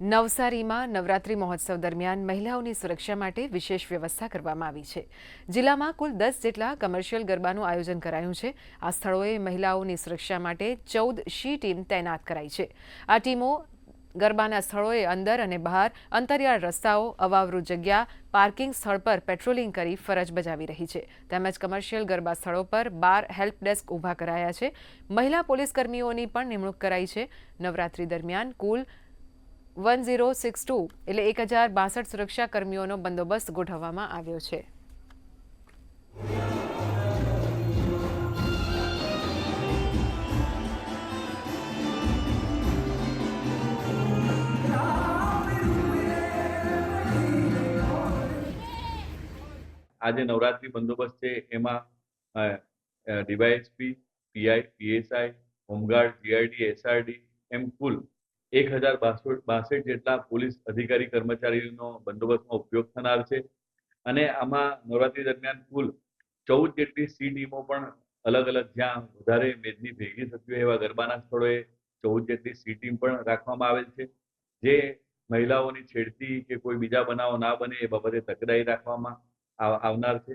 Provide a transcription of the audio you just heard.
નવસારીમાં નવરાત્રી મહોત્સવ દરમિયાન મહિલાઓની સુરક્ષા માટે વિશેષ વ્યવસ્થા કરવામાં આવી છે। જિલ્લામાં કુલ 10 જેટલા કમર્શિયલ ગરબાનું આયોજન કરાયું છે। આ સ્થળોએ મહિલાઓની સુરક્ષા માટે 14 શી ટીમ તૈનાત કરાઈ છે। આ ટીમો ગરબાના સ્થળોએ અંદર અને બહાર અંતરિયાળ રસ્તાઓ, અવાવરૂ જગ્યા, પાર્કિંગ સ્થળ પર પેટ્રોલિંગ કરી ફરજ બજાવી રહી છે। તેમજ કમર્શિયલ ગરબા સ્થળો પર 12 હેલ્પ ડેસ્ક ઊભા કરાયા છે। મહિલા પોલીસ કર્મીઓની પણ નિમણૂક કરાઈ છે। નવરાત્રી દરમિયાન કુલ 1062 એટલે 1062 સુરક્ષા કર્મીઓનો બંદોબસ્ત ગોઠવવામાં આવ્યો છે। आज नवरात्रि बंदोबस्त है एमा DYSP, PI, PSI, home guard, GRD, SRD एम कुल 1062 જેટલા પોલીસ અધિકારી કર્મચારીઓનો બંદોબસ્તમાં ઉપયોગ થનાર છે અને આમાં નવરાત્રી દરમિયાન કુલ 14 જેટલી સી ટીમો પણ અલગ અલગ જ્યાં વધારે મેદની ભેગી થતી હોય એવા ગરબાના સ્થળોએ 14 જેટલી સી ટીમ પણ રાખવામાં આવેલ છે જે મહિલાઓની છેડતી કે કોઈ બીજા બનાવો ના બને એ બાબતે તકેદારી રાખવામાં આવનાર છે।